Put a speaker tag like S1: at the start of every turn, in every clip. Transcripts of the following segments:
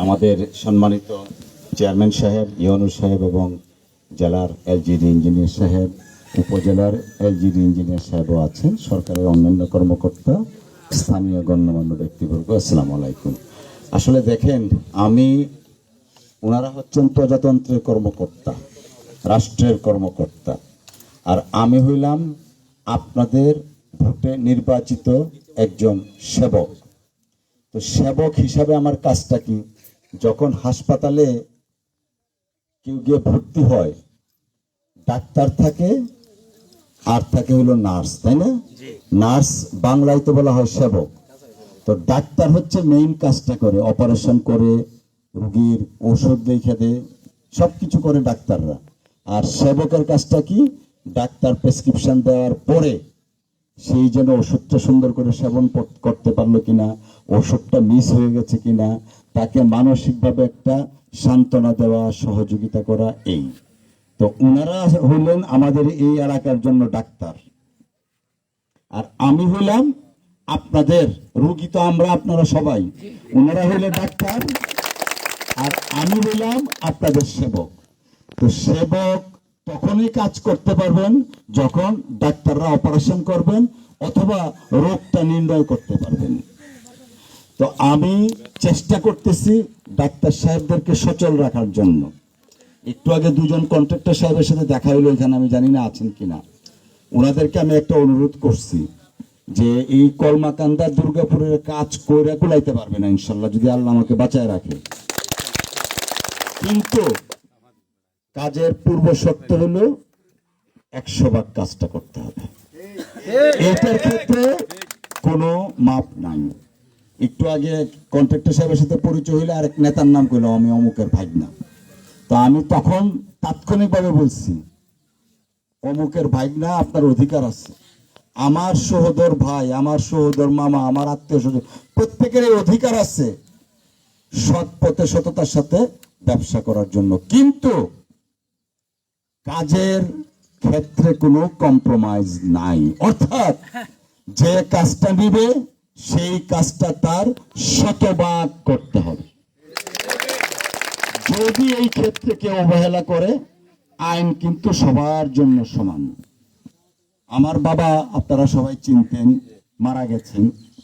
S1: আমাদের সম্মানিত চেয়ারম্যান সাহেব, ইউনুস সাহেব এবং জেলার এলজিডি ইঞ্জিনিয়ার সাহেব, উপজেলার এলজিডি ইঞ্জিনিয়ার সাহেবও আছেন, সরকারের অন্যান্য কর্মকর্তা, স্থানীয় গণ্যমান্য ব্যক্তিবর্গ, আসসালামু আলাইকুম। আসলে দেখেন, ওনারা হচ্ছেন প্রজাতন্ত্রের কর্মকর্তা, রাষ্ট্রের কর্মকর্তা, আর আমি হইলাম আপনাদের ভোটে নির্বাচিত একজন সেবক। তো সেবক হিসাবে আমার কাজটা কি, যখন হাসপাতালে কেউ গিয়ে ভর্তি হয়, ডাক্তার থাকে আর থাকে হলো নার্স, তাই না? নার্স বাংলায় তো বলা হয় সেবক। তো ডাক্তার হচ্ছে মেইন কাজটা করে, অপারেশন করে, রোগীর ওষুধ লিখে দেয়, সবকিছু করে ডাক্তাররা। আর সেবকের কাজটা কি, ডাক্তার প্রেসক্রিপশন দেওয়ার পরে সেই যেন ওষুধটা সুন্দর করে সেবন করতে পারলো কিনা, ওষুধটা মিস হয়ে গেছে কিনা, তাকে মানসিকভাবে একটা সান্ত্বনা দেওয়া, সহযোগিতা করা। এই তো ওনারা হইলেন আমাদের এই এলাকার জন্য ডাক্তার, আর আমি হইলাম আপনাদের রোগী। তো আমরা আপনারা সবাই, ওনারা হইলেন ডাক্তার আর আমি হইলাম আপনাদের সেবক। তো সেবক তখনই কাজ করতে পারবেন যখন ডাক্তাররা অপারেশন করবেন অথবা রোগটা নির্ণয় করতে পারবেন। তো আমি চেষ্টা করতেছি ডাক্তার সাহেবদেরকে সচল রাখার জন্য। একটু আগে দুজন কন্ট্রাক্টর সাহেবের সাথে দেখা হলো এখানে, আমি জানি না আছেন কিনা। ওনাদেরকে আমি একটা অনুরোধ করছি যে এই কলমাকান্দা দুর্গাপুরের কাজ করে কুলাইতে পারবে না ইনশাল্লাহ, যদি আল্লাহ আমাকে বাঁচায় রাখে। কিন্তু কাজের পূর্ব শর্ত হলো 100 ভাগ কাজটা করতে হবে। এটার ক্ষেত্রে কোনো মাপ নাই। একটু আগে কন্ট্রাক্টর সাহেবের সাথে পরিচয় হইলে আরেক নেতার নাম কইল আমি অমুকের ভাগনা। তো আমি তখন তাৎক্ষণিকভাবে বলছি, অমুকের ভাগনা, আপনার অধিকার আছে। আমার সহোদর ভাই, আমার সহোদর মামা, আমার আত্মীয় স্বজন, প্রত্যেকেরই অধিকার আছে সৎ পথে সততার সাথে ব্যবসা করার জন্য। কিন্তু কাজের ক্ষেত্রে কোনো কম্প্রোমাইজ নাই, অর্থাৎ যে কাজটা নিবে সেই কাজটা তার শতভাগ করতে হবে। যদি এই ক্ষেত্রে কেউ অবহেলা করে, আইন কিন্তু সবার জন্য সমান। আমার বাবা আপনারা সবাই চিনতেন, মারা গেছেন।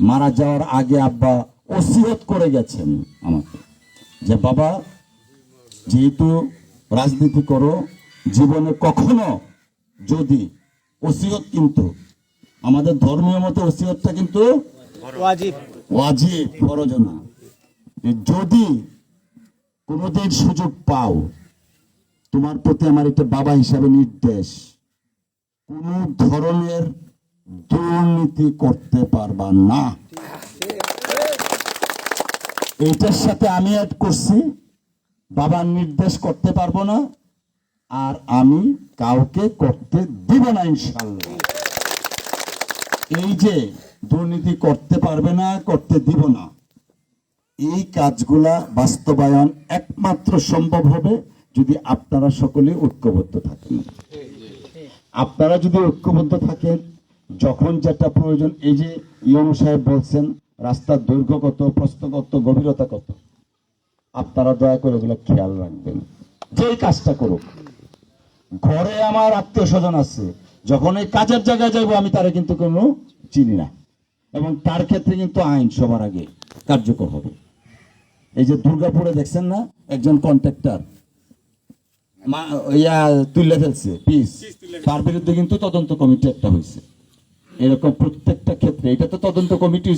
S1: মারা যাওয়ার আগে আব্বা ওসিয়ত করে গেছেন আমাকে যে বাবা, যেহেতু রাজনীতি করো, জীবনে কখনো যদি ওসিয়ত, কিন্তু আমাদের ধর্মীয় মতে ওসিয়তটা কিন্তু ওয়াজিব, ফরজ না। যদি কোনোদিন সুযোগ পাও, তোমার প্রতি আমার একটা বাবা হিসাবে নির্দেশ, কোন ধরনের দুর্নীতি করতে পারবা না। এইটার সাথে আমি অ্যাড করছি, বাবার নির্দেশ করতে পারবো না, আর আমি কাউকে করতে দিব না ইনশাআল্লাহ। এই যে দুর্নীতি করতে পারবে না, করতে দিব না, এই কাজগুলা বাস্তবায়ন একমাত্র সম্ভব হবে যদি আপনারা সকলে ঐক্যবদ্ধ থাকেন। আপনারা যদি ঐক্যবদ্ধ থাকেন, যখন যেটা প্রয়োজন, এই যে ইউনুস সাহেব বলছেন রাস্তার দৈর্ঘ্য কত, প্রস্থ কত, গভীরতা কত, আপনারা দয়া করে ওগুলো খেয়াল রাখবেন। যেই কাজটা করুক, ঘরে আমার আত্মীয় স্বজন আছে, যখন এই কাজের জায়গায় যাইবো আমি তারা কিন্তু কোনো চিনি না, এবং তার ক্ষেত্রে কিন্তু আইন সবার আগে কার্যকর হবে। এই যে দুর্গাপুরে দেখছেন না, একজন কন্ট্রাক্টর তুলে ফেলছে পিস, তার বিরুদ্ধে কিন্তু তদন্ত কমিটি একটা হয়েছে। এরকম প্রত্যেকটা ক্ষেত্রে, এটা তো তদন্ত কমিটি